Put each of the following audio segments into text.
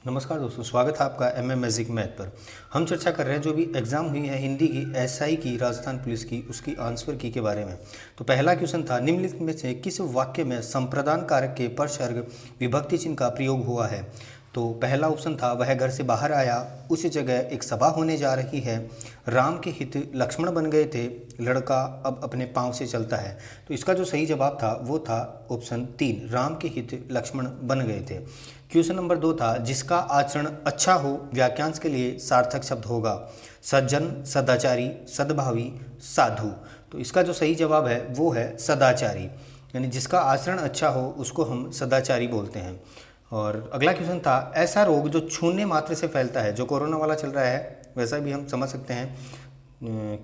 नमस्कार दोस्तों, स्वागत है आपका एमए मैजिक मैथ पर। हम चर्चा कर रहे हैं जो भी एग्ज़ाम हुई है हिंदी की, एसआई की, राजस्थान पुलिस की, उसकी आंसर की के बारे में। तो पहला क्वेश्चन था, निम्नलिखित में से किस वाक्य में संप्रदान कारक के परसर्ग विभक्ति चिन्ह का प्रयोग हुआ है। तो पहला ऑप्शन था, वह घर से बाहर आया, उस जगह एक सभा होने जा रही है, राम के हित लक्ष्मण बन गए थे, लड़का अब अपने पाँव से चलता है। तो इसका जो सही जवाब था वो था ऑप्शन 3, राम के हित लक्ष्मण बन गए थे। क्वेश्चन नंबर 2 था, जिसका आचरण अच्छा हो वाक्यांश के लिए सार्थक शब्द होगा, सज्जन, सदाचारी, सद्भावी, साधु। तो इसका जो सही जवाब है वो है सदाचारी, यानी जिसका आचरण अच्छा हो उसको हम सदाचारी बोलते हैं। और अगला क्वेश्चन था, ऐसा रोग जो छूने मात्र से फैलता है, जो कोरोना वाला चल रहा है वैसा भी हम समझ सकते हैं,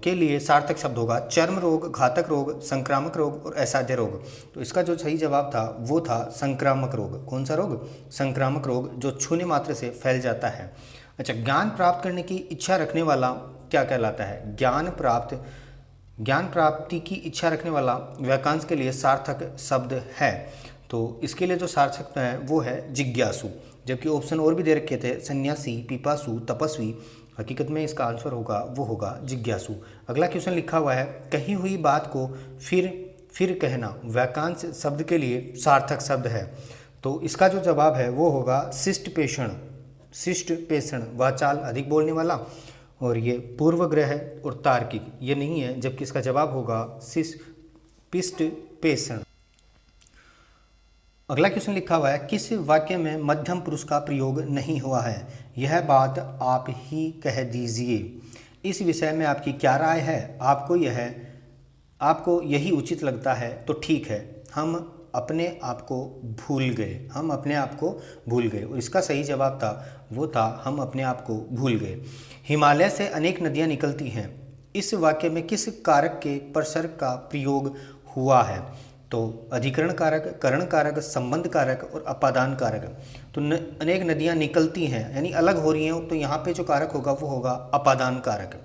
के लिए सार्थक शब्द होगा चर्म रोग, घातक रोग, संक्रामक रोग और असाध्य रोग। तो इसका जो सही जवाब था वो था संक्रामक रोग। कौन सा रोग? संक्रामक रोग, जो छूने मात्र से फैल जाता है। अच्छा, ज्ञान प्राप्त करने की इच्छा रखने वाला क्या कहलाता है? ज्ञान प्राप्ति की इच्छा रखने वाला वाक्यांश के लिए सार्थक शब्द है। तो इसके लिए जो सार्थक है वो है जिज्ञासु, जबकि ऑप्शन और भी दे रखे थे, सन्यासी, पिपासु, तपस्वी। हकीकत में इसका आंसर होगा वो होगा जिज्ञासु। अगला क्वेश्चन लिखा हुआ है, कही हुई बात को फिर कहना वाक्यांश शब्द के लिए सार्थक शब्द है। तो इसका जो जवाब है वो होगा शिष्ट पेषण। शिष्ट पेषण, वाचाल, अधिक बोलने वाला, और ये पूर्वग्रह और तार्किक ये नहीं है, जबकि इसका जवाब होगा पिष्ट पेषण। अगला क्वेश्चन लिखा हुआ है, किस वाक्य में मध्यम पुरुष का प्रयोग नहीं हुआ है? यह बात आप ही कह दीजिए। इस विषय में आपकी क्या राय है? आपको यही उचित लगता है तो ठीक है। हम अपने आप को भूल गए। और इसका सही जवाब था वो था हम अपने आप को भूल गए। हिमालय से अनेक नदियां निकलती हैं। इस वाक्य में किस कारक के परसर्ग का प्रयोग हुआ है? तो अधिकरण कारक, करण कारक, संबंध कारक और अपादान कारक। तो अनेक नदियां निकलती हैं यानी अलग हो रही हैं, तो यहाँ पे जो कारक होगा वो होगा अपादान कारक।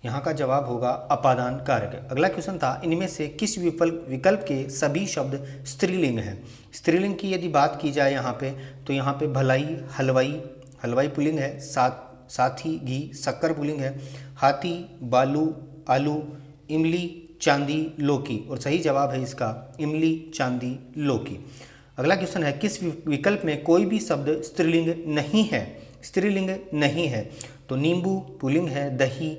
यहाँ का जवाब होगा अपादान कारक। अगला क्वेश्चन था, इनमें से किस विकल्प के सभी शब्द स्त्रीलिंग हैं? स्त्रीलिंग की यदि बात की जाए यहाँ पे, तो यहाँ पे भलाई, हलवाई पुल्लिंग है, साथी, घी, शक्कर पुल्लिंग है, हाथी, बालू, आलू, इमली, चांदी, लौकी। और सही जवाब है इसका इमली, चांदी, लौकी। अगला क्वेश्चन है, किस विकल्प में कोई भी शब्द स्त्रीलिंग नहीं है? तो नींबू पुल्लिंग है, दही,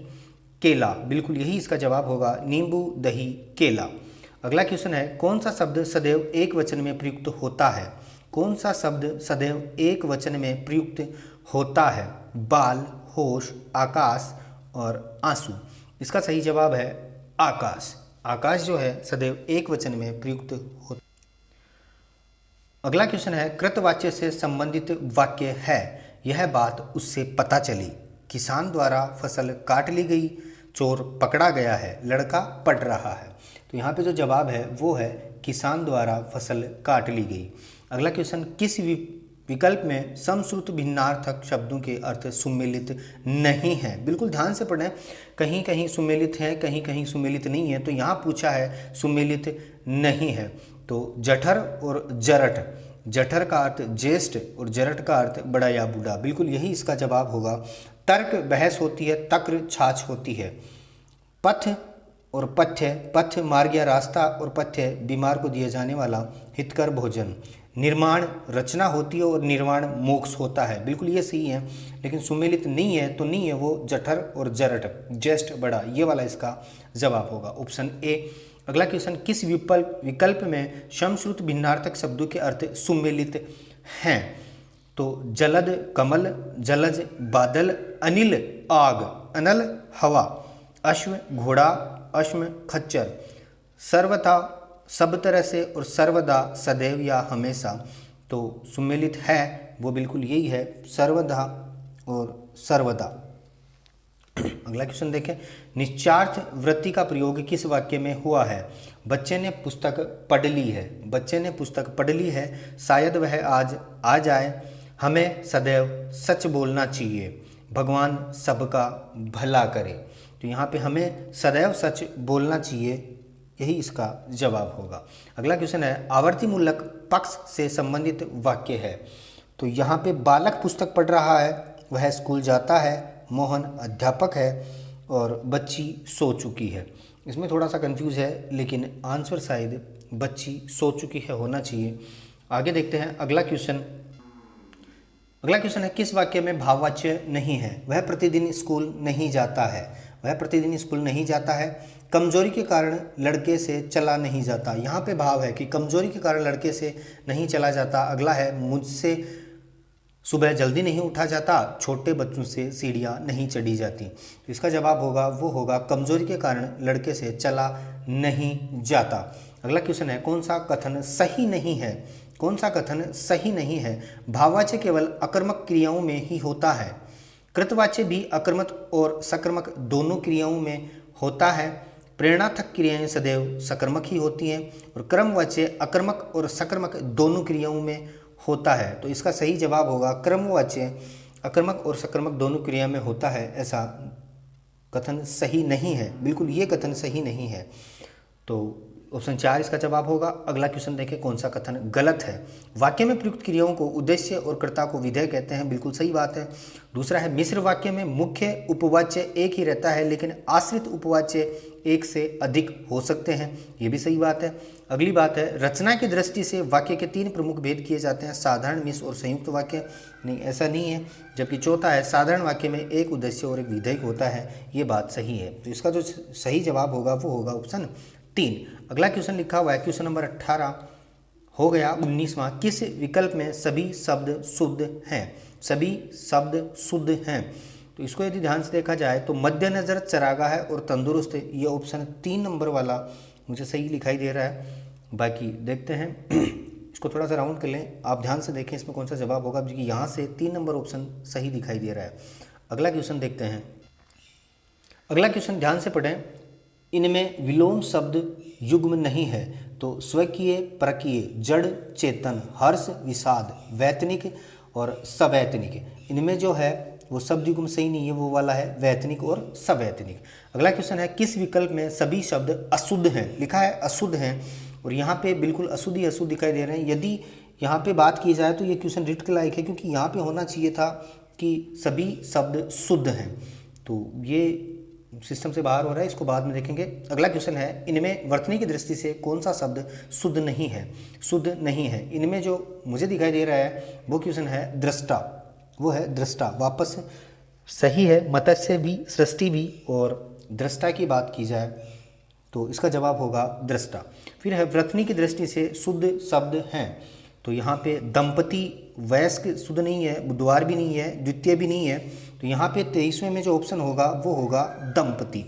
केला, बिल्कुल यही इसका जवाब होगा, नींबू, दही, केला। अगला क्वेश्चन है, कौन सा शब्द सदैव एक वचन में प्रयुक्त होता है? कौन सा शब्द सदैव एक वचन में प्रयुक्त होता है? बाल, होश, आकाश और आंसू। इसका सही जवाब है आकाश। आकाश जो है सदैव एक वचन में प्रयुक्त होता। अगला क्वेश्चन है, कृतवाच्य से संबंधित वाक्य है, यह बात उससे पता चली, किसान द्वारा फसल काट ली गई, चोर पकड़ा गया है, लड़का पढ़ रहा है। तो यहाँ पे जो जवाब है वो है किसान द्वारा फसल काट ली गई। अगला क्वेश्चन, किस विकल्प में समश्रुत भिन्नार्थक शब्दों के अर्थ सुमेलित नहीं है? बिल्कुल ध्यान से पढ़ें, कहीं कहीं सुमेलित है, कहीं कहीं सुमेलित नहीं है। तो यहाँ पूछा है सुमेलित नहीं है। तो जठर और जरठ, जठर का अर्थ ज्येष्ठ और जरठ का अर्थ बड़ा या बूढ़ा, बिल्कुल यही इसका जवाब होगा। तर्क बहस होती है, तक्र छाछ होती है। पथ और पथ्य, पथ मार्ग या रास्ता और पथ्य बीमार को दिया जाने वाला हितकर भोजन। निर्माण रचना होती है और निर्वाण मोक्ष होता है, बिल्कुल ये सही है। लेकिन सुमेलित नहीं है तो नहीं है वो जठर और जरठ, ज्येष्ठ बड़ा, ये वाला इसका जवाब होगा ऑप्शन ए। अगला क्वेश्चन, किस विकल्प में समश्रुत भिन्नार्थक शब्दों के अर्थ सुमेलित हैं? तो जलद कमल, जलज बादल, अनिल आग, अनल हवा, अश्व घोड़ा, अश्व खच्चर, सर्वथा सब तरह से और सर्वदा सदैव या हमेशा। तो सुमेलित है वो बिल्कुल यही है, सर्वदा और सर्वदा। अगला क्वेश्चन देखें, निश्चार्थ वृत्ति का प्रयोग किस वाक्य में हुआ है? बच्चे ने पुस्तक पढ़ ली है, बच्चे ने पुस्तक पढ़ ली है, शायद वह आज आ जाए, हमें सदैव सच बोलना चाहिए, भगवान सबका भला करे। तो यहाँ पे हमें सदैव सच बोलना चाहिए, यही इसका जवाब होगा। अगला क्वेश्चन है, आवर्ती मूलक पक्ष से संबंधित वाक्य है। तो यहाँ पे बालक पुस्तक पढ़ रहा है, वह स्कूल जाता है, मोहन अध्यापक है और बच्ची सो चुकी है। इसमें थोड़ा सा कंफ्यूज है, लेकिन आंसर शायद बच्ची सो चुकी है होना चाहिए। आगे देखते हैं अगला क्वेश्चन। अगला क्वेश्चन है किस वाक्य में भाववाच्य नहीं है? वह प्रतिदिन स्कूल नहीं जाता है। वह प्रतिदिन स्कूल नहीं जाता है। कमजोरी के कारण लड़के से चला नहीं जाता। यहाँ पे भाव है कि कमजोरी के कारण लड़के से नहीं चला जाता। अगला है मुझसे सुबह जल्दी नहीं उठा जाता, छोटे बच्चों से सीढ़ियाँ नहीं चढ़ी जाती। तो इसका जवाब होगा वो होगा कमजोरी के कारण लड़के से चला नहीं जाता। अगला क्वेश्चन है कौन सा कथन सही नहीं है? कौन सा कथन सही नहीं है? भाववाच्य केवल अकर्मक क्रियाओं में ही होता है। कृतवाच्य भी अकर्मक और सकर्मक दोनों क्रियाओं में होता है। प्रेरणार्थक क्रियाएं सदैव सकर्मक ही होती हैं और क्रमवाच्य अकर्मक और सकर्मक दोनों क्रियाओं में होता है। तो इसका सही जवाब होगा क्रमवाच्य अकर्मक और सकर्मक दोनों क्रिया में होता है। ऐसा कथन सही नहीं है, बिल्कुल ये कथन सही नहीं है। तो ऑप्शन 4 इसका जवाब होगा। अगला क्वेश्चन देखें कौन सा कथन गलत है? वाक्य में प्रयुक्त क्रियाओं को उद्देश्य और कर्ता को विधेय कहते हैं, बिल्कुल सही बात है। दूसरा है मिश्र वाक्य में मुख्य उपवाच्य एक ही रहता है, लेकिन आश्रित उपवाच्य एक से अधिक हो सकते हैं, ये भी सही बात है। अगली बात है रचना की दृष्टि से वाक्य के 3 प्रमुख भेद किए जाते हैं, साधारण, मिश्र और संयुक्त वाक्य। नहीं, ऐसा नहीं है। जबकि चौथा है साधारण वाक्य में एक उद्देश्य और एक विधेय होता है, ये बात सही है। तो इसका जो सही जवाब होगा वो होगा ऑप्शन 3। अगला क्वेश्चन लिखा हुआ है क्वेश्चन नंबर 18 हो गया 19वां। किस विकल्प में सभी शब्द शुद्ध हैं? सभी शब्द शुद्ध हैं। तो इसको यदि ध्यान से देखा जाए तो मद्देनजर, चरागाह और तंदुरुस्त, ये ऑप्शन 3 नंबर वाला मुझे सही दिखाई दे रहा है। बाकी देखते हैं इसको थोड़ा सा राउंड कर लें, आप ध्यान से देखें इसमें कौन सा जवाब होगा, क्योंकि यहाँ से 3 नंबर ऑप्शन सही दिखाई दे रहा है। अगला क्वेश्चन देखते हैं। अगला क्वेश्चन ध्यान से पढ़ें। इनमें विलोम शब्द युग्म नहीं है। तो स्वकीय, परकीय, जड़, चेतन, हर्ष, विषाद, वैतनिक और सवैतनिक, इनमें जो है वो शब्द युग्म सही नहीं है, वो वाला है वैतनिक और सवैतनिक। अगला क्वेश्चन है किस विकल्प में सभी शब्द अशुद्ध हैं? लिखा है अशुद्ध हैं और यहाँ पे बिल्कुल अशुद्ध ही अशुद्ध दिखाई दे रहे हैं। यदि यहाँ पे बात की जाए तो ये क्वेश्चन रिट के लायक है, क्योंकि यहाँ पे होना चाहिए था कि सभी शब्द शुद्ध हैं। तो ये सिस्टम से बाहर हो रहा है, इसको बाद में देखेंगे। अगला क्वेश्चन है इनमें वर्तनी की दृष्टि से कौन सा शब्द शुद्ध नहीं है? शुद्ध नहीं है। इनमें जो मुझे दिखाई दे रहा है वो क्वेश्चन है दृष्टा, वो है दृष्टा। वापस सही है, मत्स्य भी, सृष्टि भी, और दृष्टा की बात की जाए तो इसका जवाब होगा दृष्टा। फिर है वर्तनी की दृष्टि से शुद्ध शब्द हैं। तो यहाँ पे दंपति, वयस्क शुद्ध नहीं है, बुधवार भी नहीं है, द्वितीय भी नहीं है। तो यहाँ पे 23वें में जो ऑप्शन होगा वो होगा दंपति।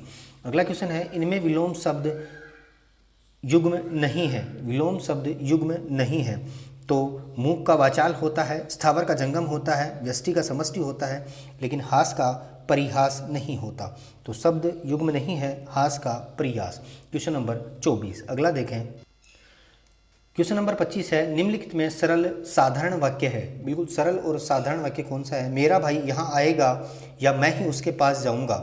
अगला क्वेश्चन है इनमें विलोम शब्द युग्म नहीं है। विलोम शब्द युग्म नहीं है। तो मूक का वाचाल होता है, स्थावर का जंगम होता है, व्यष्टि का समष्टि होता है, लेकिन हास का परिहास नहीं होता। तो शब्द युग्म नहीं है, हास का परिहास। Question number 24। अगला देखें। क्वेश्चन नंबर 25 है निम्नलिखित में सरल साधारण वाक्य है। बिल्कुल सरल और साधारण वाक्य कौन सा है? मेरा भाई यहाँ आएगा या मैं ही उसके पास जाऊँगा।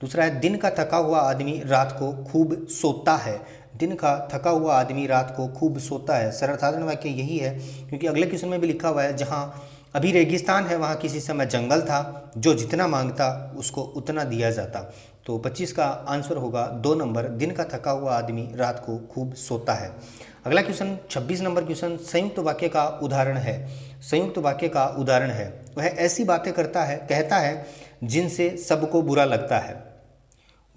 दूसरा है दिन का थका हुआ आदमी रात को खूब सोता है। दिन का थका हुआ आदमी रात को खूब सोता है। सरल साधारण वाक्य यही है, क्योंकि अगले क्वेश्चन में भी लिखा हुआ है जहाँ अभी रेगिस्तान है वहाँ किसी समय जंगल था, जो जितना मांगता उसको उतना दिया जाता। तो 25 का आंसर होगा 2 नंबर, दिन का थका हुआ आदमी रात को खूब सोता है। अगला क्वेश्चन 26 नंबर क्वेश्चन संयुक्त वाक्य का उदाहरण है। संयुक्त वाक्य का उदाहरण है वह ऐसी बातें करता है, कहता है जिनसे सबको बुरा लगता है।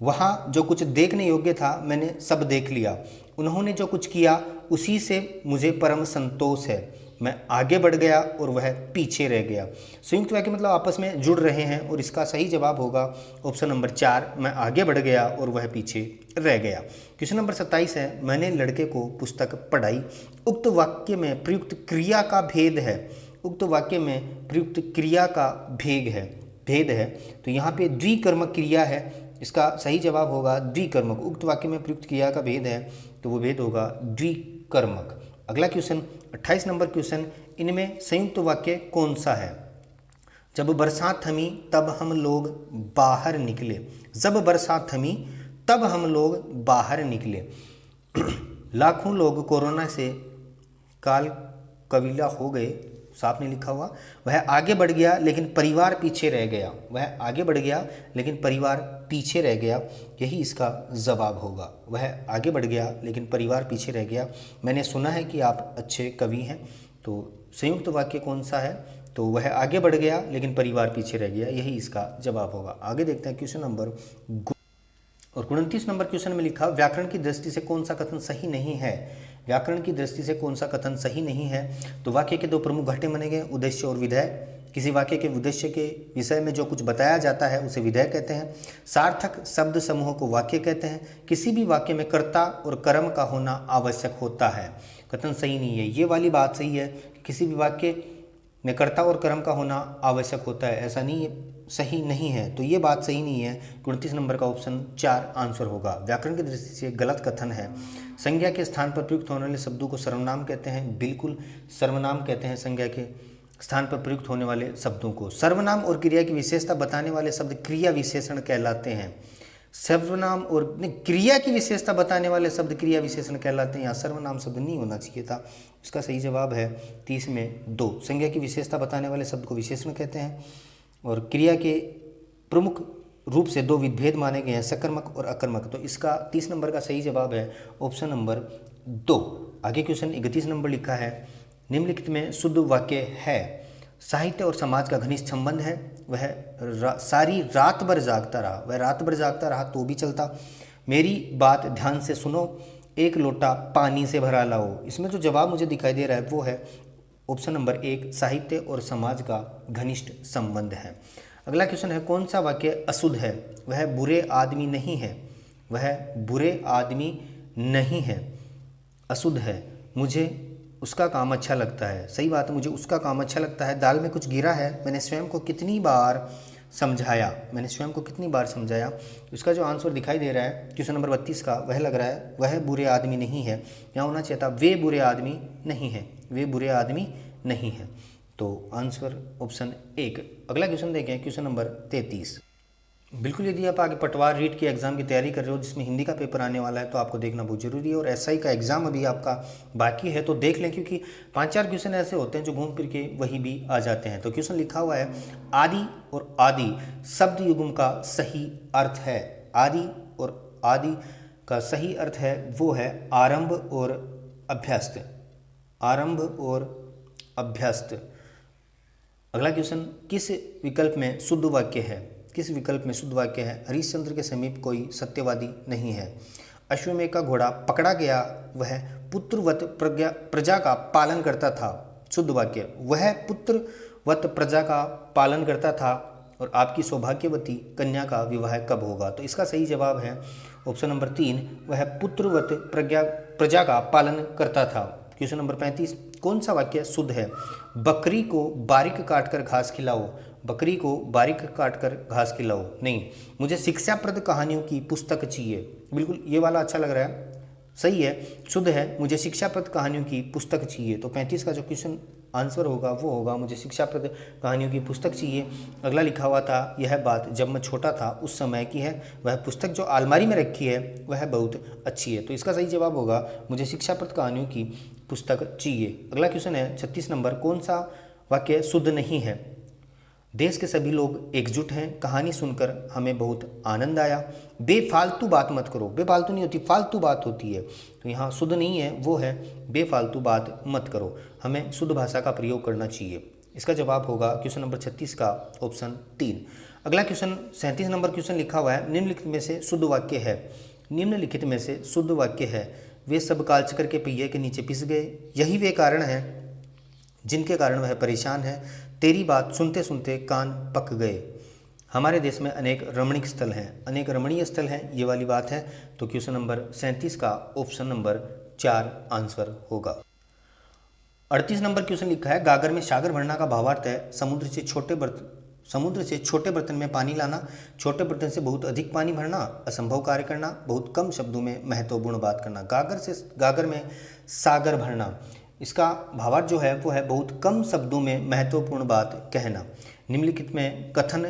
वहाँ जो कुछ देखने योग्य था मैंने सब देख लिया। उन्होंने जो कुछ किया उसी से मुझे परम संतोष है। मैं आगे बढ़ गया और वह पीछे रह गया। संयुक्त वाक्य मतलब आपस में जुड़ रहे हैं और इसका सही जवाब होगा ऑप्शन नंबर 4, मैं आगे बढ़ गया और वह पीछे रह गया। क्वेश्चन नंबर 27 है मैंने लड़के को पुस्तक पढ़ाई। उक्त वाक्य में प्रयुक्त क्रिया का भेद है। उक्त वाक्य में प्रयुक्त क्रिया का भेद है। तो यहाँ पे द्विकर्मक क्रिया है, इसका सही जवाब होगा द्विकर्मक। उक्त वाक्य में प्रयुक्त क्रिया का भेद है तो वो भेद होगा द्विकर्मक। अगला क्वेश्चन 28 नंबर क्वेश्चन इनमें संयुक्त वाक्य कौन सा है? जब बरसात थमी तब हम लोग बाहर निकले। जब बरसात थमी तब हम लोग बाहर निकले। लाखों लोग कोरोना से काल कबीला हो गए, साफ नहीं लिखा हुआ। वह आगे बढ़ गया लेकिन परिवार पीछे रह गया। वह आगे बढ़ गया लेकिन परिवार पीछे रह गया, यही इसका जवाब होगा। वह आगे बढ़ गया लेकिन परिवार पीछे रह गया। मैंने सुना है कि आप अच्छे कवि हैं, तो संयुक्त वाक्य कौन सा है? तो वह आगे बढ़ गया लेकिन परिवार पीछे रह गया, यही इसका जवाब होगा। आगे देखते हैं क्वेश्चन नंबर और 29 नंबर क्वेश्चन में लिखा, व्याकरण की दृष्टि से कौन सा कथन सही नहीं है? व्याकरण की दृष्टि से कौन सा कथन सही नहीं है? तो वाक्य के दो प्रमुख घटक बनेंगे, उद्देश्य और विधेय। किसी वाक्य के उद्देश्य के विषय में जो कुछ बताया जाता है उसे विधेय कहते हैं। सार्थक शब्द समूह को वाक्य कहते हैं। किसी भी वाक्य में कर्ता और कर्म का होना आवश्यक होता है। कथन सही नहीं है, ये वाली बात सही है, किसी भी वाक्य में कर्ता और कर्म का होना आवश्यक होता है, ऐसा नहीं है, सही नहीं है, तो ये बात सही नहीं है। 29 नंबर का ऑप्शन 4 आंसर होगा। व्याकरण की दृष्टि से गलत कथन है, संज्ञा के स्थान पर प्रयुक्त होने वाले शब्दों को सर्वनाम कहते हैं। बिल्कुल सर्वनाम कहते हैं संज्ञा के स्थान पर प्रयुक्त होने वाले शब्दों को। सर्वनाम और क्रिया की विशेषता बताने वाले शब्द क्रिया विशेषण कहलाते हैं। सर्वनाम और क्रिया की विशेषता बताने वाले शब्द क्रिया विशेषण कहलाते हैं। यहाँ सर्वनाम शब्द नहीं होना चाहिए था। इसका सही जवाब है 30 में 2। संज्ञा की विशेषता बताने वाले शब्द को विशेषण कहते हैं और क्रिया के प्रमुख रूप से 2 विभेद माने गए हैं, सकर्मक और अकर्मक। तो इसका 30 नंबर का सही जवाब है ऑप्शन नंबर 2। आगे क्वेश्चन 31 नंबर लिखा है, निम्नलिखित में शुद्ध वाक्य है। साहित्य और समाज का घनिष्ठ संबंध है। वह सारी रात भर जागता रहा। वह रात भर जागता रहा तो भी चलता। मेरी बात ध्यान से सुनो, एक लोटा पानी से भरा लाओ। इसमें जो जवाब मुझे दिखाई दे रहा है वो है ऑप्शन नंबर 1, साहित्य और समाज का घनिष्ठ संबंध है। अगला क्वेश्चन है, कौन सा वाक्य अशुद्ध है? वह बुरे आदमी नहीं है। वह बुरे आदमी नहीं है, अशुद्ध है। मुझे उसका काम अच्छा लगता है। सही बात है, मुझे उसका काम अच्छा लगता है। दाल में कुछ गिरा है, मैंने स्वयं को कितनी बार समझाया। मैंने स्वयं को कितनी बार समझाया। इसका जो आंसर दिखाई दे रहा है क्वेश्चन नंबर 32 का, वह लग रहा है वह बुरे आदमी नहीं है। यहाँ होना चाहिए था वे बुरे आदमी नहीं है, वे बुरे आदमी नहीं है। तो आंसर ऑप्शन 1। अगला क्वेश्चन देखें, क्वेश्चन नंबर 33। बिल्कुल, यदि आप आगे पटवार रीट के एग्जाम की तैयारी कर रहे हो जिसमें हिंदी का पेपर आने वाला है तो आपको देखना बहुत जरूरी है। और एसआई का एग्जाम अभी आपका बाकी है तो देख लें, क्योंकि 5-4 क्वेश्चन ऐसे होते हैं जो घूम फिर के वही भी आ जाते हैं। तो क्वेश्चन लिखा हुआ है, आदि और आदि शब्द युग्म का सही अर्थ है। आदि और आदि का सही अर्थ है वो है आरंभ और अभ्यस्त। आरंभ और अभ्यस्त। अगला क्वेश्चन, किस विकल्प में शुद्ध वाक्य है? किस विकल्प में शुद्ध वाक्य है? हरिश्चंद्र के समीप कोई सत्यवादी नहीं है। अश्वमेध का घोड़ा पकड़ा गया, वह पुत्रवत प्रजा का पालन करता था। शुद्ध वाक्य, वह पुत्रवत प्रजा का पालन करता था और आपकी सौभाग्यवती कन्या का विवाह कब होगा? तो इसका सही जवाब है ऑप्शन नंबर 3, वह पुत्रवत प्रजा का पालन करता था। क्वेश्चन नंबर 35, कौन सा वाक्य शुद्ध है? बकरी को बारीक काटकर घास खिलाओ। बकरी को बारीक काटकर घास खिलाओ नहीं, मुझे शिक्षाप्रद कहानियों की पुस्तक चाहिए। बिल्कुल, ये वाला अच्छा लग रहा है, सही है, शुद्ध है, मुझे शिक्षाप्रद कहानियों की पुस्तक चाहिए। तो 35 का जो क्वेश्चन आंसर होगा वो होगा मुझे शिक्षाप्रद कहानियों की पुस्तक चाहिए। अगला लिखा हुआ था, यह बात जब मैं छोटा था उस समय की है। वह पुस्तक जो अलमारी में रखी है वह बहुत अच्छी है। तो इसका सही जवाब होगा मुझे शिक्षाप्रद कहानियों की पुस्तक चाहिए। अगला क्वेश्चन है 36 नंबर, कौन सा वाक्य शुद्ध नहीं है? देश के सभी लोग एकजुट हैं, कहानी सुनकर हमें बहुत आनंद आया। बेफालतू बात मत करो। बेफालतू नहीं होती, फालतू बात होती है। तो यहाँ शुद्ध नहीं है, वो है बेफालतू बात मत करो। हमें शुद्ध भाषा का प्रयोग करना चाहिए। इसका जवाब होगा क्वेश्चन नंबर 36 का ऑप्शन 3। अगला क्वेश्चन 37 नंबर क्वेश्चन लिखा हुआ है, निम्नलिखित में से शुद्ध वाक्य है। निम्नलिखित में से शुद्ध वाक्य है, वे सब कालचक्र के पहिए के नीचे पिस गए, यही वे कारण हैं जिनके कारण वह परेशान है। तेरी बात सुनते सुनते कान पक गए। हमारे देश में अनेक रमणीक स्थल हैं, अनेक रमणीय स्थल हैं, ये वाली बात है। तो क्वेश्चन नंबर 37 का ऑप्शन नंबर 4 आंसर होगा। 38 नंबर क्वेश्चन लिखा है, गागर में सागर भरना का भावार्थ है समुद्र से छोटे बर्तन में पानी लाना, छोटे बर्तन से बहुत अधिक पानी भरना, असंभव कार्य करना, बहुत कम शब्दों में महत्वपूर्ण बात करना। गागर में सागर भरना, इसका भावार्थ जो है वो है बहुत कम शब्दों में महत्वपूर्ण बात कहना। निम्नलिखित में कथन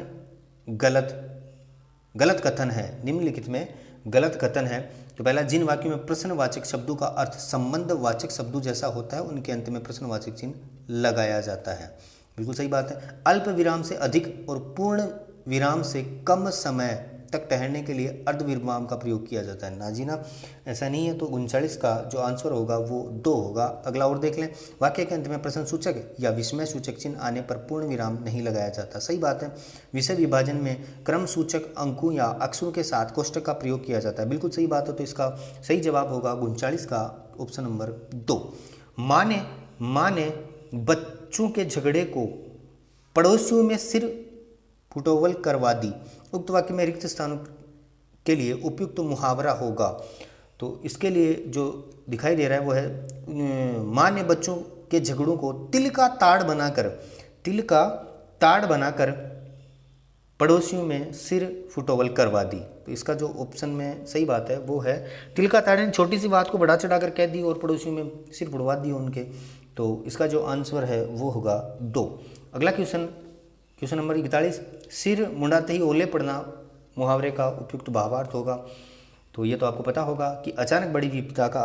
गलत कथन है। निम्नलिखित में गलत कथन है। तो पहला, जिन वाक्यों में प्रश्नवाचक शब्दों का अर्थ संबंधवाचक शब्दों जैसा होता है उनके अंत में प्रश्नवाचक चिन्ह लगाया जाता है। बिल्कुल सही बात है। अल्प विराम से अधिक और पूर्ण विराम से कम समय तक ठहरने के लिए अर्ध विराम का प्रयोग किया जाता है। ना जी ना, ऐसा नहीं है। तो 39 का जो आंसर होगा वो 2 होगा। अगला और देख लें। वाक्य के अंत में प्रश्न सूचक या विस्मय सूचक चिन्ह आने पर पूर्ण विराम नहीं लगाया जाता। सही बात है। विषय विभाजन में क्रम सूचक अंकों या अक्षरों के साथ कोष्ठक का प्रयोग किया जाता है। बिल्कुल सही बात है। तो इसका सही जवाब होगा 39 का ऑप्शन नंबर 2। माँ ने बच्चों के झगड़े को पड़ोसियों में सिर फुटोवल करवा दी। उक्त वाक्य में रिक्त स्थानों के लिए उपयुक्त मुहावरा होगा। तो इसके लिए जो दिखाई दे रहा है वो है माँ ने बच्चों के झगड़ों को तिल का ताड़ बनाकर पड़ोसियों में सिर फुटोवल करवा दी। तो इसका जो ऑप्शन में सही बात है वो है तिल का ताड़। छोटी सी बात को बढ़ा चढ़ा कर कह दी और पड़ोसियों में सिर फुटवा दी उनके। तो इसका जो आंसर है वो होगा 2। अगला क्वेश्चन नंबर 41। सिर मुंडाते ही ओले पड़ना मुहावरे का उपयुक्त भावार्थ होगा। तो ये तो आपको पता होगा कि अचानक बड़ी विपदा का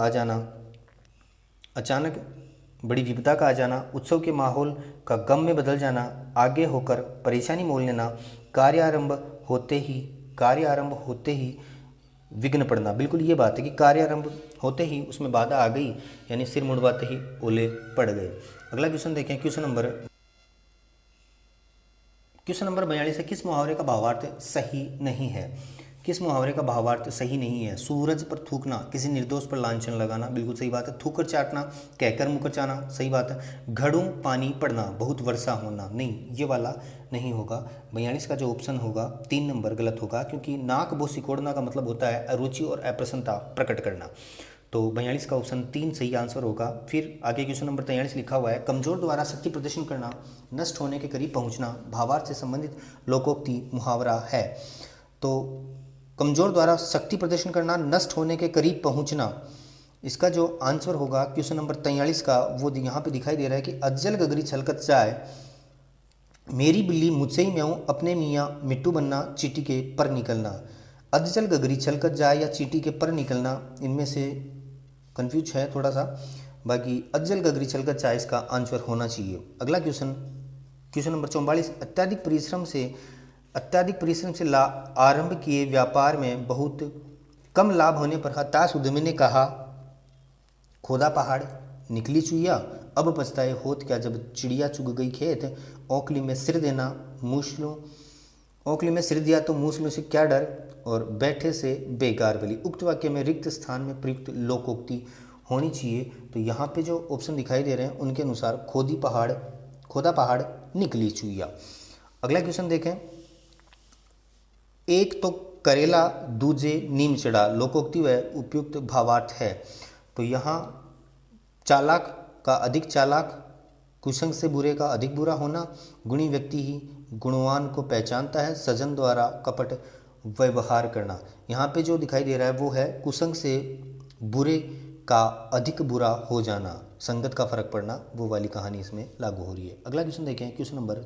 आ जाना, उत्सव के माहौल का गम में बदल जाना, आगे होकर परेशानी मोल लेना, कार्य आरंभ होते ही विघ्न पड़ना। बिल्कुल ये बात है कि कार्य आरंभ होते ही उसमें बाधा आ गई, यानी सिर मुड़वाते ही ओले पड़ गए। अगला क्वेश्चन देखें। क्वेश्चन नंबर 42 है। किस मुहावरे का भावार्थ सही नहीं है? किस मुहावरे का भावार्थ सही नहीं है? सूरज पर थूकना, किसी निर्दोष पर लांछन लगाना। बिल्कुल सही बात है। थूकर चाटना, कहकर मुकर चाना। सही बात है। घड़ों पानी पड़ना, बहुत वर्षा होना। नहीं, ये वाला नहीं होगा। 42 का जो ऑप्शन होगा 3 नंबर गलत होगा, क्योंकि नाक बो सिकोड़ना का मतलब होता है अरुचि और अप्रसन्नता प्रकट करना। तो 42 का ऑप्शन 3 सही आंसर होगा। फिर आगे क्वेश्चन नंबर 43 लिखा हुआ है। कमजोर द्वारा शक्ति प्रदर्शन करना, नष्ट होने के करीब पहुंचना भावार्थ से संबंधित लोकोक्ति मुहावरा है। तो कमजोर द्वारा शक्ति प्रदर्शन करना, नष्ट होने के करीब पहुंचना, इसका जो आंसर होगा क्वेश्चन नंबर 43 का वो यहाँ पे दिखाई दे रहा है कि अज्जल गगरी छलकत जाए, मेरी बिल्ली मुझसे ही म्याऊं, अपने मियाँ मिट्टू बनना, चींटी के पर निकलना। अज्जल गगरी छलकत जाए या चींटी के पर निकलना, इनमें से कंफ्यूज है थोड़ा सा। बाकी अज्जल गगरी छलकत जाए इसका आंसर होना चाहिए। अगला क्वेश्चन नंबर 44। अत्याधिक परिश्रम से आरंभ किए व्यापार में बहुत कम लाभ होने पर हताश उद्यमी ने कहा, खोदा पहाड़ निकली चुईया, अब पछताए होत क्या जब चिड़िया चुग गई खेत। ओखली में सिर दिया तो मूसलों से क्या डर, और बैठे से बेकार बली। उक्त वाक्य में रिक्त स्थान में प्रयुक्त लोकोक्ति होनी चाहिए। तो यहाँ पे जो ऑप्शन दिखाई दे रहे हैं उनके अनुसार खोदा पहाड़ निकली चुईया। अगला क्वेश्चन देखें। एक तो करेला दूजे नीम चढ़ा, लोकोक्ति व उपयुक्त भावार्थ है। तो यहाँ चालाक का अधिक चालाक, कुसंग से बुरे का अधिक बुरा होना, गुणी व्यक्ति ही गुणवान को पहचानता है, सजन द्वारा कपट व्यवहार करना। यहाँ पे जो दिखाई दे रहा है वो है कुसंग से बुरे का अधिक बुरा हो जाना, संगत का फर्क पड़ना, वो वाली कहानी इसमें लागू हो रही है। अगला क्वेश्चन देखें। क्वेश्चन नंबर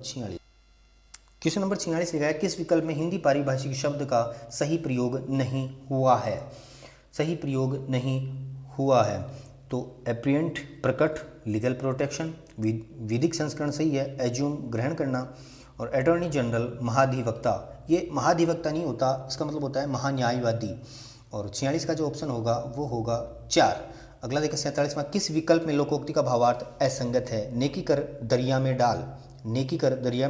46 लिखा है। किस विकल्प में हिंदी पारिभाषिक शब्द का सही प्रयोग नहीं हुआ है? तो एप्रिएंट प्रकट, लीगल प्रोटेक्शन, विधिक संस्करण सही है, एज्यूम ग्रहण करना, और अटॉर्नी जनरल महाधिवक्ता। ये महाधिवक्ता नहीं होता, इसका मतलब होता है महान्यायवादी। और 46 का जो ऑप्शन होगा वो होगा 4। अगला देखिए 47वां। किस विकल्प में लोकोक्ति का भावार्थ असंगत है? नेकी कर दरिया में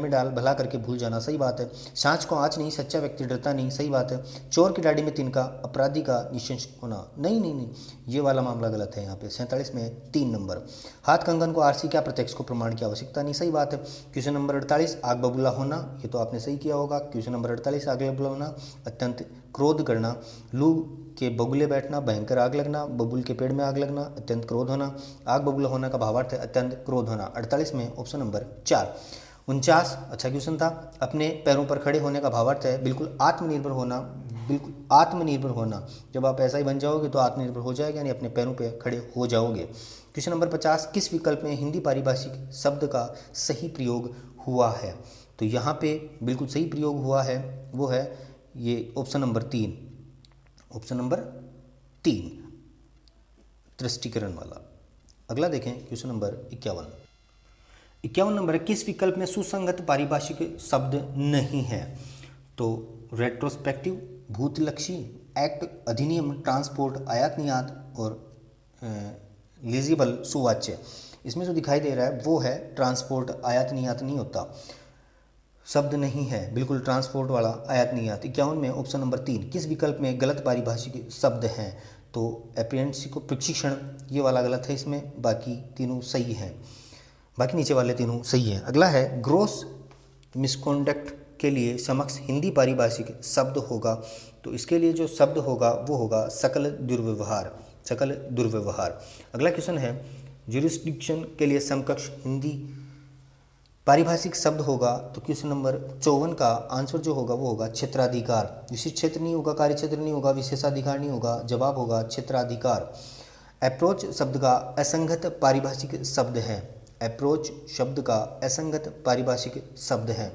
डाल, भला करके भूल जाना। सही बात है। सांच को आँच नहीं, सच्चा व्यक्ति डरता नहीं। सही बात है। चोर की दाढ़ी में तिनका, अपराधी का निशंस होना। नहीं, ये वाला मामला गलत है। यहाँ पे 47 में 3 नंबर। हाथ कंगन को आरसी क्या प्रत्यक्ष को प्रमाण की आवश्यकता नहीं। सही बात है। Question number 48। आग बबूला होना, ये तो आपने सही किया होगा। Question number 48। आग बबूला होना, अत्यंत क्रोध करना, लू के बगुले बैठना, भयंकर आग लगना, बबूल के पेड़ में आग लगना, अत्यंत क्रोध होना। आग बबूला होना का भावार्थ है अत्यंत क्रोध होना। 48 में ऑप्शन नंबर 4। 49 अच्छा क्वेश्चन था। अपने पैरों पर खड़े होने का भावार्थ है बिल्कुल आत्मनिर्भर होना। जब आप ऐसा ही बन जाओगे तो आत्मनिर्भर हो जाएगा, यानी अपने पैरों पर खड़े हो जाओगे। Question number 50। किस विकल्प में हिंदी पारिभाषिक शब्द का सही प्रयोग हुआ है? तो यहाँ पे बिल्कुल सही प्रयोग हुआ है वो है ये ऑप्शन नंबर 3 दृष्टिकरण वाला। अगला देखें क्वेश्चन नंबर 51। 51 नंबर है, किस विकल्प में सुसंगत पारिभाषिक शब्द नहीं है? तो रेट्रोस्पेक्टिव, भूतलक्षी, एक्ट, अधिनियम, ट्रांसपोर्ट, आयात निर्यात और लीजिबल, सुवाच्य। इसमें जो दिखाई दे रहा है वो है ट्रांसपोर्ट, आयात निर्यात नहीं होता, शब्द नहीं है बिल्कुल ट्रांसपोर्ट वाला, आयात निर्यात। 51 में ऑप्शन नंबर 3, किस विकल्प में गलत पारिभाषिक शब्द हैं? तो अप्रेंटिस को प्रशिक्षण, ये वाला गलत है इसमें, बाकी तीनों सही हैं, बाकी नीचे वाले तीनों सही हैं। अगला है, ग्रोस मिसकॉन्डक्ट के लिए समक्ष हिंदी पारिभाषिक शब्द होगा। तो इसके लिए जो शब्द होगा वो होगा सकल दुर्व्यवहार, सकल दुर्व्यवहार। अगला क्वेश्चन है, ज्यूरिस्डिक्शन के लिए समकक्ष हिंदी पारिभाषिक शब्द होगा। तो क्वेश्चन नंबर 54 का आंसर जो होगा वो होगा क्षेत्राधिकार। विशिष्ट क्षेत्र नहीं होगा, कार्य क्षेत्र नहीं होगा, विशेषाधिकार नहीं होगा, जवाब होगा क्षेत्राधिकार। अप्रोच शब्द का असंगत पारिभाषिक शब्द है, अप्रोच शब्द का असंगत पारिभाषिक शब्द है।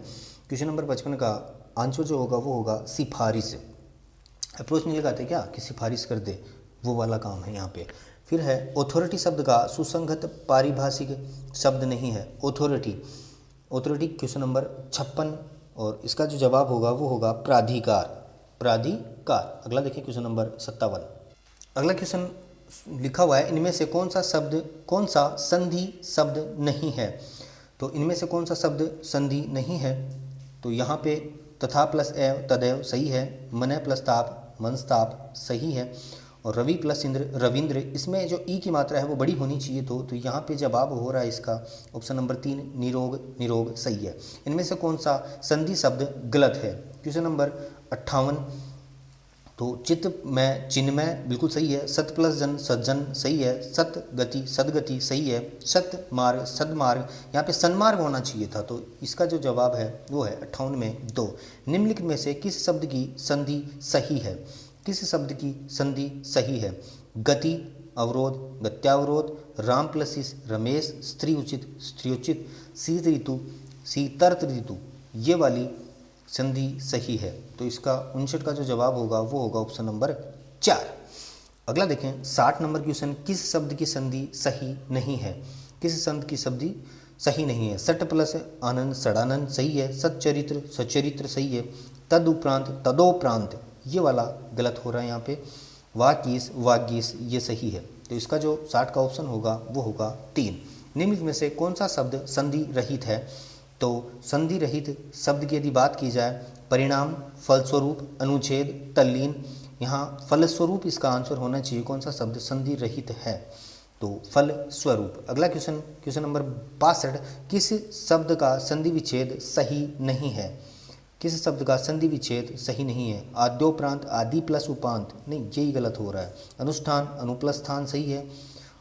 क्वेश्चन नंबर 55 का आंसर जो होगा वो होगा सिफारिश। अप्रोच नहीं लगाते क्या कि सिफारिश कर दे, वो वाला काम है यहाँ पे। फिर है, ऑथोरिटी शब्द का सुसंगत पारिभाषिक शब्द नहीं है, ऑथोरिटी, ऑथोरिटी क्वेश्चन नंबर 56, और इसका जो जवाब होगा वो होगा प्राधिकार, प्राधिकार। अगला देखिए क्वेश्चन नंबर 57। अगला क्वेश्चन लिखा हुआ है, इनमें से कौन सा संधि शब्द नहीं है? तो इनमें से कौन सा शब्द संधि नहीं है? तो यहाँ पे तथा प्लस एव, तदैव सही है, मन प्लस ताप, मनस्ताप सही है, और रवि प्लस इंद्र, रविंद्र। इसमें जो ई की मात्रा है वो बड़ी होनी चाहिए। तो यहाँ पे जवाब हो रहा है इसका ऑप्शन नंबर 3, निरोग, निरोग सही है। इनमें से कौन सा संधि शब्द गलत है? क्वेश्चन नंबर 58, तो चित्त में चिन्मय बिल्कुल सही है, सत प्लस जन, सज्जन सही है, सत गति, सदगति सही है, सत मार्ग, सदमार्ग, यहाँ पे सन्मार्ग होना चाहिए था। तो इसका जो जवाब है वो है 58 में 2। निम्नलिखित में से किस शब्द की संधि सही है? किस शब्द की संधि सही है? गति, अवरोध, गत्यावरोध, राम प्लस इस, रमेश, स्त्री उचित, स्त्रीउचित, शीत ऋतु, शीतर्त ऋतु, ये वाली संधि सही है। तो इसका 59 का जो जवाब होगा वो होगा ऑप्शन नंबर 4। अगला देखें 60 नंबर क्वेश्चन, किस शब्द की संधि सही नहीं है? किस शब्द की संधि सही नहीं है? सट प्लस आनंद, सड़ानंद सही है, सच्चरित्र, सच्चरित्र सही है, तदुपरांत, तदोपरांत ये वाला गलत हो रहा है यहाँ पे, वागीस, वागीस ये सही है। तो इसका जो 60 का ऑप्शन होगा वो होगा 3। निम्नलिखित में से कौन सा शब्द संधि रहित है? तो संधि रहित शब्द की यदि बात की जाए, परिणाम, फलस्वरूप, अनुच्छेद, तल्लीन, यहाँ फलस्वरूप इसका आंसर होना चाहिए। कौन सा शब्द संधि रहित है? तो फलस्वरूप। अगला क्वेश्चन नंबर 62, किस शब्द का संधि विच्छेद सही नहीं है? किस शब्द का संधि विच्छेद सही नहीं है? आद्योपरांत, आदि प्लस उपांत, नहीं यही गलत हो रहा है। अनुष्ठान, अनुप्लस स्थान सही है,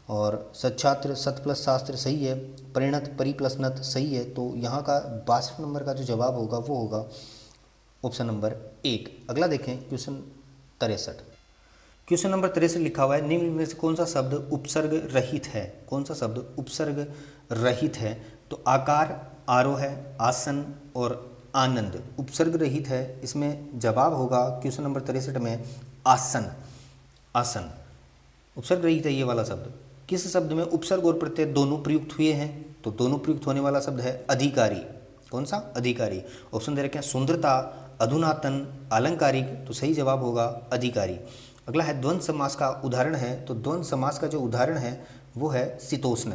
और सच्छात्र, सत प्लस शास्त्र सही है, परिणत, परि प्लस नत सही है। तो यहाँ का 62 नंबर का जो जवाब होगा वो होगा ऑप्शन नंबर 1। अगला देखें क्वेश्चन 63। क्वेश्चन नंबर 63 लिखा हुआ है, निम्न में से कौन सा शब्द उपसर्ग रहित है? कौन सा शब्द उपसर्ग रहित है? तो आकार, आरोह है, आसन और आनंद उपसर्ग रहित है। इसमें जवाब होगा क्वेश्चन नंबर 63 में आसन, आसन उपसर्ग रहित है ये वाला शब्द। किस शब्द में उपसर्ग और प्रत्यय दोनों प्रयुक्त हुए हैं? तो दोनों प्रयुक्त होने वाला शब्द है अधिकारी। कौन सा? अधिकारी। ऑप्शन दे रखे हैं, सुंदरता, अधुनातन, अलंकारिक। तो सही जवाब होगा अधिकारी। अगला है, द्वंद्व समास का उदाहरण है। तो द्वंद्व समास का जो उदाहरण है वो है शीतोष्ण,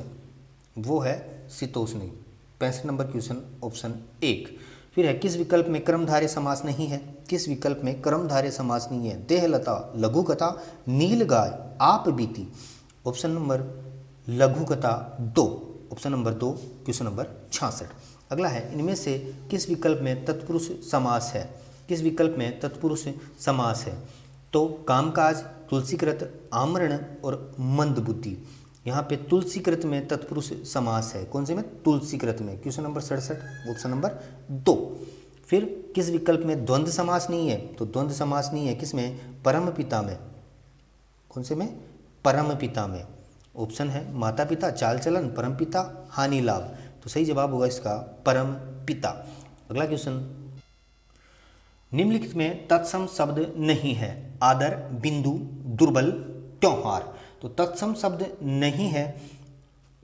वो है शीतोष्णी। 65 नंबर क्वेश्चन ऑप्शन 1। फिर है, किस विकल्प में कर्मधारय समास नहीं है? किस विकल्प में कर्मधारय समास नहीं है? देहलता, लघुकथा, नीलगाय, आप बीती। ऑप्शन नंबर लघुकथा 2, ऑप्शन नंबर 2 क्वेश्चन नंबर 66। अगला है, इनमें से किस विकल्प में तत्पुरुष समास है? किस विकल्प में तत्पुरुष समास है? तो कामकाज, तुलसीकृत, आमरण और मंदबुद्धि। यहाँ पे तुलसीकृत में तत्पुरुष समास है। कौन से में? तुलसीकृत में। Question number 67 option number 2। फिर किस विकल्प में द्वंद्व समास नहीं है? तो द्वंद्व समास नहीं है किसमें? परम पिता में। कौन से में? परम पिता में। ऑप्शन है माता पिता, चाल चलन, परम पिता, हानि लाभ। तो सही जवाब होगा इसका परम पिता। अगला क्वेश्चन, निम्नलिखित में तत्सम शब्द नहीं है। आदर, बिंदु, दुर्बल, त्योहार। तो तत्सम शब्द नहीं है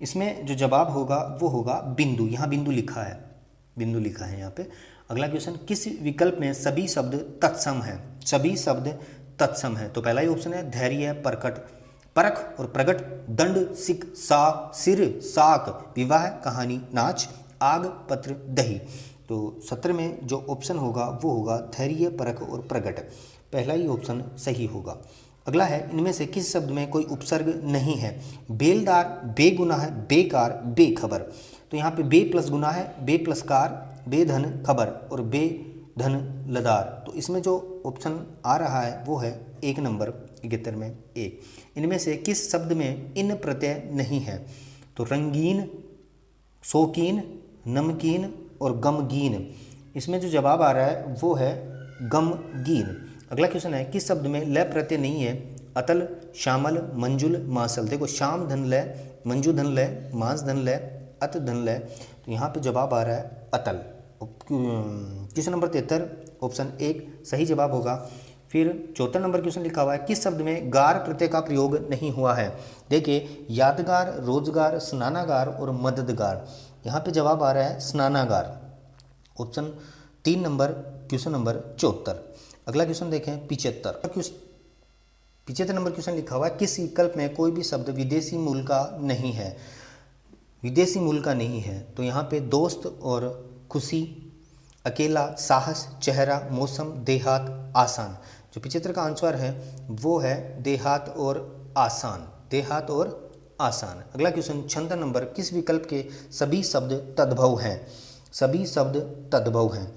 इसमें जो जवाब होगा वो होगा बिंदु। यहाँ बिंदु लिखा है, बिंदु लिखा है यहाँ पे। अगला क्वेश्चन, किस विकल्प में सभी शब्द तत्सम है? सभी शब्द तत्सम है। तो पहला ही ऑप्शन है धैर्य, परकट, परख और प्रगट, दंड, सिक, सा, सिर, साक, विवाह, कहानी, नाच, आग, पत्र, दही। तो 17 में जो ऑप्शन होगा वो होगा धैर्य, परख और प्रगट। पहला ही ऑप्शन सही होगा। अगला है, इनमें से किस शब्द में कोई उपसर्ग नहीं है? बेलदार, बेगुनाह, बेकार, बेखबर। तो यहाँ पे बे प्लस गुना है, बे प्लस कार, बेधन खबर और बेधन लदार। तो इसमें जो ऑप्शन आ रहा है वो है 1 नंबर 71 में 1। इनमें से किस शब्द में इन प्रत्यय नहीं है? तो रंगीन, शौकीन, नमकीन और गमगीन। इसमें जो जवाब आ रहा है वो है गमगीन। अगला क्वेश्चन है, किस शब्द में ल प्रत्यय नहीं है? अतल, श्यामल, मंजुल, मासल। देखो श्याम धन ल, मंजू धन ल, मांस धन ल, अत धन ल। तो यहाँ पे जवाब आ रहा है अतल। क्वेश्चन नंबर 73 ऑप्शन 1 सही जवाब होगा। फिर 74 नंबर क्वेश्चन लिखा हुआ है, किस शब्द में गार प्रत्यय का प्रयोग नहीं हुआ है? देखिए यादगार, रोजगार, स्नानागार और मददगार। यहाँ पे जवाब आ रहा है स्नानागार। Option 3 number question number 74। अगला क्वेश्चन देखें 75 नंबर क्वेश्चन लिखा हुआ है, किस विकल्प में कोई भी शब्द विदेशी मूल का नहीं है? विदेशी मूल का नहीं है। तो यहाँ पे दोस्त और खुशी, अकेला, साहस, चेहरा, मौसम, देहात, आसान। जो 75 का आंसर है वो है देहात और आसान, देहात और आसान। अगला क्वेश्चन 76 नंबर, किस विकल्प के सभी शब्द तद्भव हैं? सभी शब्द तद्भव हैं।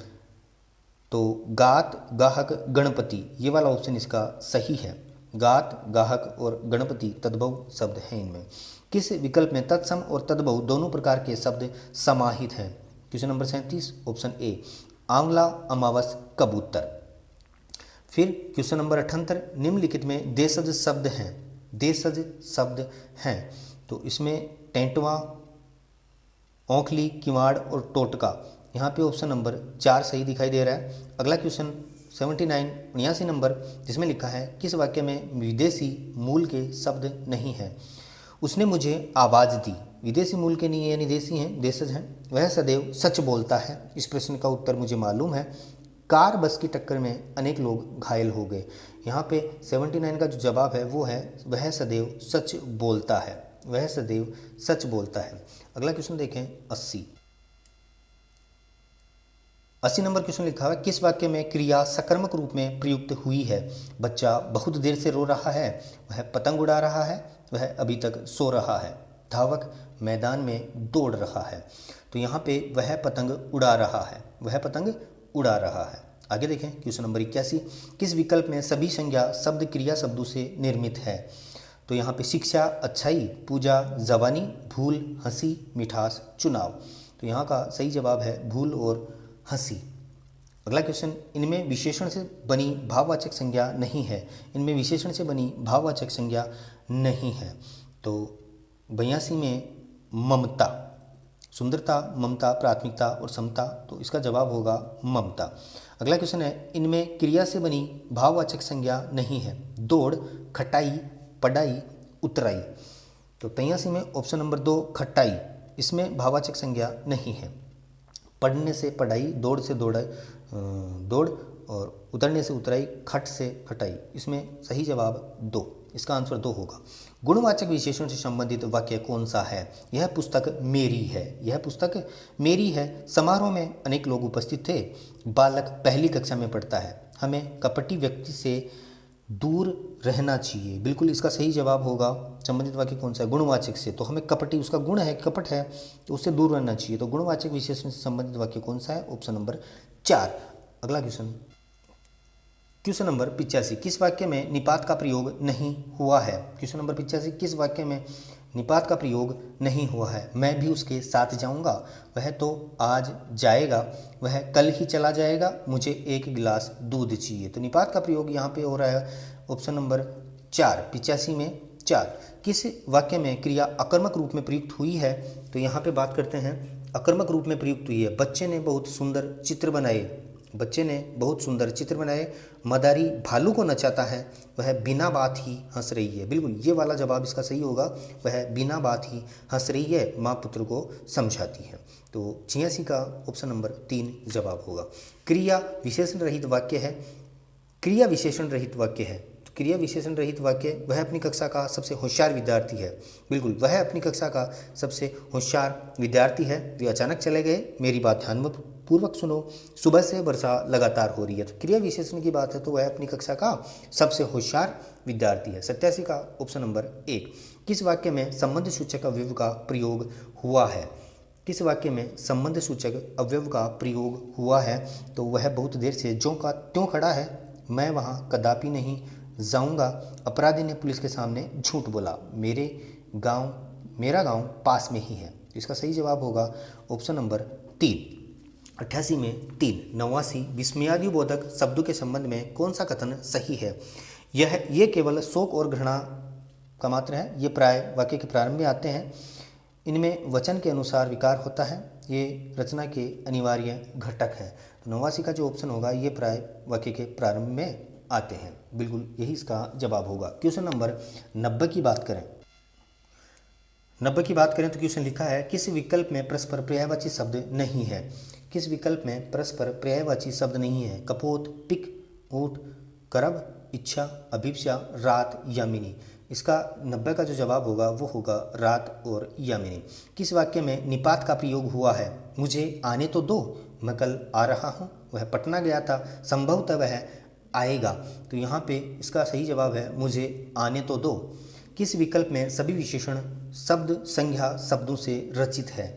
तो गात, गाहक, गणपति, ये वाला ऑप्शन इसका सही है। गात, गाहक और गणपति तद्भव शब्द हैं। इनमें किस विकल्प में तत्सम और तद्भव दोनों प्रकार के शब्द समाहित हैं? क्वेश्चन नंबर 37 ऑप्शन ए आंवला, अमावस, कबूतर। फिर क्वेश्चन नंबर 78, निम्नलिखित में देशज शब्द हैं, देशज शब्द हैं। तो इसमें टेंटवा, औखली, किवाड़ और टोटका। यहाँ पे ऑप्शन नंबर 4 सही दिखाई दे रहा है। अगला क्वेश्चन 79 नंबर, जिसमें लिखा है, किस वाक्य में विदेशी मूल के शब्द नहीं है? उसने मुझे आवाज़ दी, विदेशी मूल के नहीं है, यानी देसी हैं, देशज हैं। वह सदैव सच बोलता है, इस प्रश्न का उत्तर मुझे मालूम है। कार बस की टक्कर में अनेक लोग घायल हो गए। यहाँ पे 79 का जो जवाब है वो है वह सदैव सच बोलता है, वह सदैव सच बोलता है। अगला क्वेश्चन देखें 80 नंबर क्वेश्चन लिखा हुआ है, किस वाक्य में क्रिया सकर्मक रूप में प्रयुक्त हुई है? बच्चा बहुत देर से रो रहा है, वह पतंग उड़ा रहा है, वह अभी तक सो रहा है, धावक मैदान में दौड़ रहा है। तो यहाँ पे वह पतंग उड़ा रहा है, वह पतंग उड़ा रहा है। आगे देखें क्वेश्चन नंबर 81, किस विकल्प में सभी संज्ञा शब्द क्रिया शब्दों से निर्मित है? तो यहाँ पे शिक्षा, अच्छाई, पूजा, जवानी, भूल, हंसी, मिठास, चुनाव। तो यहाँ का सही जवाब है भूल और हंसी। अगला क्वेश्चन, इनमें विशेषण से बनी भाववाचक संज्ञा नहीं है। इनमें विशेषण से बनी भाववाचक संज्ञा नहीं है। तो 82 में ममता, सुंदरता, ममता, प्राथमिकता और समता। तो इसका जवाब होगा ममता। अगला क्वेश्चन है, इनमें क्रिया से बनी भाववाचक संज्ञा नहीं है। दौड़, खटाई, पढ़ाई, उतराई। तो 83 में ऑप्शन नंबर 2 खटाई, इसमें भाववाचक संज्ञा नहीं है। पढ़ने से पढ़ाई, दौड़ से दौड़ और उतरने से उतराई, खट से खटाई। इसमें सही जवाब 2, इसका आंसर 2 होगा। गुणवाचक विशेषण से संबंधित वाक्य कौन सा है? यह पुस्तक मेरी है, यह पुस्तक मेरी है। समारोह में अनेक लोग उपस्थित थे। बालक पहली कक्षा में पढ़ता है। हमें कपटी व्यक्ति से दूर रहना चाहिए। बिल्कुल इसका सही जवाब होगा संबंधित वाक्य कौन सा है? गुणवाचक से। तो हमें कपटी, उसका गुण है, कपट है, तो उससे दूर रहना चाहिए। तो गुणवाचक विशेषण से संबंधित वाक्य कौन सा है? Option number 4। अगला क्वेश्चन नंबर 85, किस वाक्य में निपात का प्रयोग नहीं हुआ है? क्वेश्चन नंबर 85, किस वाक्य में निपात का प्रयोग नहीं हुआ है? मैं भी उसके साथ जाऊंगा, वह तो आज जाएगा, वह कल ही चला जाएगा, मुझे 1 गिलास दूध चाहिए। तो निपात का प्रयोग यहाँ पे हो रहा है ऑप्शन नंबर 4, 85 में 4। किस वाक्य में क्रिया अकर्मक रूप में प्रयुक्त हुई है? तो यहाँ पे बात करते हैं अकर्मक रूप में प्रयुक्त हुई है। बच्चे ने बहुत सुंदर चित्र बनाए, बच्चे ने बहुत सुंदर चित्र बनाए। मदारी भालू को नचाता है, वह बिना बात ही हंस रही है। बिल्कुल ये वाला जवाब इसका सही होगा, वह बिना बात ही हंस रही है, माँ पुत्र को समझाती है। तो 86 का ऑप्शन नंबर 3 जवाब होगा। क्रिया विशेषण रहित वाक्य है। क्रिया विशेषण रहित वाक्य है, तो क्रिया विशेषण रहित वाक्य, वह अपनी कक्षा का सबसे होशियार विद्यार्थी है। बिल्कुल वह अपनी कक्षा का सबसे होशियार विद्यार्थी है। तो अचानक चले गए, मेरी बात ध्यान पूर्वक सुनो, सुबह से वर्षा लगातार हो रही है। तो क्रिया विशेषण की बात है तो वह अपनी कक्षा का सबसे होशियार विद्यार्थी है। 87 का ऑप्शन नंबर 1। किस वाक्य में संबंध सूचक अवयव का प्रयोग हुआ है? किस वाक्य में संबंध सूचक अवयव का प्रयोग हुआ है? तो वह बहुत देर से ज्यों का त्यों खड़ा है, मैं वहाँ कदापि नहीं जाऊँगा, अपराधी ने पुलिस के सामने झूठ बोला, मेरा गांव पास में ही है। इसका सही जवाब होगा ऑप्शन नंबर 3। 88 में 3। 89 विस्मयादिबोधक शब्दों के संबंध में कौन सा कथन सही है? ये केवल शोक और घृणा का मात्र है। ये प्राय वाक्य के प्रारंभ में आते हैं। इनमें वचन के अनुसार विकार होता है। ये रचना के अनिवार्य घटक है। तो 89 का जो ऑप्शन होगा ये प्राय वाक्य के प्रारंभ में आते हैं। बिल्कुल यही इसका जवाब होगा। क्वेश्चन नंबर 90 की बात करें। 90 की बात करें तो क्वेश्चन लिखा है, किस विकल्प में परस्पर पर्यायवाची शब्द नहीं है? किस विकल्प में परस्पर पर्यायवाची शब्द नहीं है? कपोत, पिक, ऊँट, करब, इच्छा, अभिप्सा, रात, यामिनी। इसका 90 का जो जवाब होगा वो होगा रात और यामिनी। किस वाक्य में निपात का प्रयोग हुआ है? मुझे आने तो दो, मैं कल आ रहा हूँ, वह पटना गया था, संभवतः वह आएगा। तो यहाँ पे इसका सही जवाब है मुझे आने तो दो। किस विकल्प में सभी विशेषण शब्द संज्ञा शब्दों से रचित है?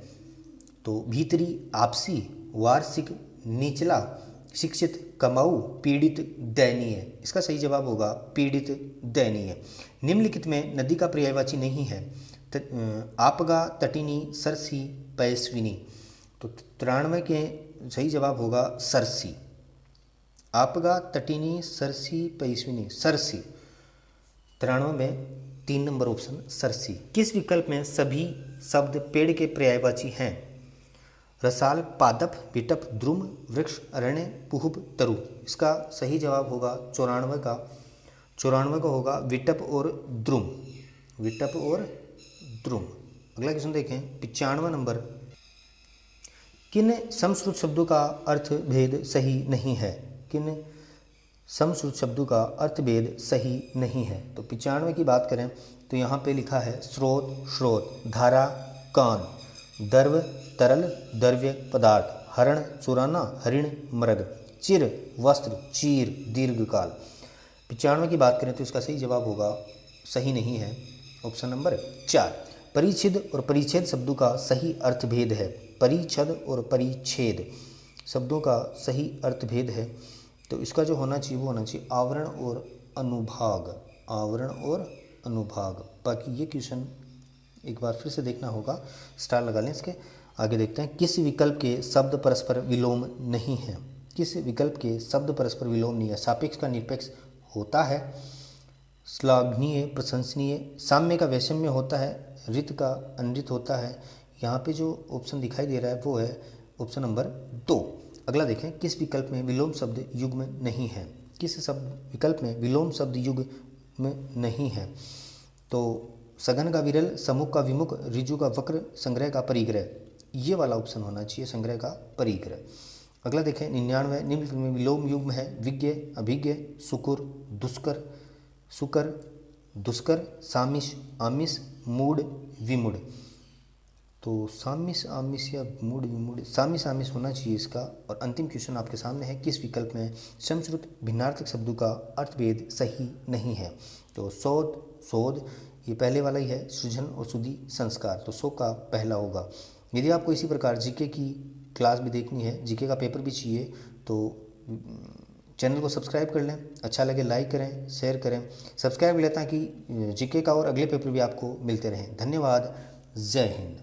तो भीतरी, आपसी, वार्षिक, निचला, शिक्षित, कमाऊ, पीड़ित, दयनीय। इसका सही जवाब होगा पीड़ित, दयनीय। निम्नलिखित में नदी का पर्यायवाची नहीं है। आपगा, तटिनी, सरसी, पैसविनी। तो 93 के सही जवाब होगा सरसी। आपगा, तटिनी, सरसी, पैसविनी, सरसी। 93 में 3 नंबर ऑप्शन सरसी। किस विकल्प में सभी शब्द पेड़ के पर्यायवाची हैं? रसाल, पादप, विटप, द्रुम, वृक्ष, अरण्य, पुहुप, तरु। इसका सही जवाब होगा 94 का। 94 का होगा विटप और द्रुम। विटप और द्रुम। अगला क्वेश्चन देखें 95 नंबर। किन समश्रुत शब्दों का अर्थ भेद सही नहीं है? किन समश्रुत शब्दों का अर्थ भेद सही नहीं है? तो 95 की बात करें तो यहाँ पे लिखा है स्रोत, श्रोत, धारा, कान, द्रव, तरल, द्रव्य, पदार्थ, हरण, चुराना, हरिण, मृग, चिर, वस्त्र, चीर, दीर्घकाल। 95 की बात करें तो इसका सही जवाब होगा सही नहीं है, ऑप्शन नंबर 4। परिच्छेद और परिच्छेद शब्दों का सही अर्थभेद है। परिच्छेद और परिच्छेद शब्दों का सही अर्थभेद है तो इसका जो होना चाहिए वो होना चाहिए आवरण और अनुभाग। आवरण और अनुभाग। बाकी ये क्वेश्चन एक बार फिर से देखना होगा, स्टार लगा लें इसके। आगे देखते हैं किस विकल्प के शब्द परस्पर विलोम नहीं है? किस विकल्प के शब्द परस्पर विलोम नहीं है? सापेक्ष का निरपेक्ष होता है, श्लाघनीय प्रशंसनीय, साम्य का वैषम्य होता है, ऋत का अनृत होता है। यहाँ पे जो ऑप्शन दिखाई दे रहा है वो है ऑप्शन नंबर 2। अगला देखें किस विकल्प में विलोम शब्द युग्म नहीं है? किस शब्द विकल्प में विलोम शब्द युग्म नहीं है? तो सघन का विरल, समूह का विमुख, ऋजु का वक्र, संग्रह का परिग्रह। ये वाला ऑप्शन होना चाहिए, संग्रह का परिग्रह। अगला देखें 99। निम्न में विलोम युग्म है विज्ञ, अभिज्ञ, सुकुर, दुष्कर, सुकर, दुष्कर, सामिश, आमिष, मूड, विमूढ़। तो सामिश, आमिष या मूड, विमूढ़, सामिश, आमिष होना चाहिए इसका। और अंतिम क्वेश्चन आपके सामने है किस विकल्प में समश्रुत भिन्नार्थक शब्दों का अर्थभेद सही नहीं है? तो शोध, शोध ये पहले वाला ही है, सृजन और शुद्धि संस्कार। तो 100 का पहला होगा। यदि आपको इसी प्रकार जीके की क्लास भी देखनी है, जीके का पेपर भी चाहिए तो चैनल को सब्सक्राइब कर लें। अच्छा लगे लाइक करें, शेयर करें, सब्सक्राइब कर लें ताकि जीके का और अगले पेपर भी आपको मिलते रहें। धन्यवाद। जय हिंद।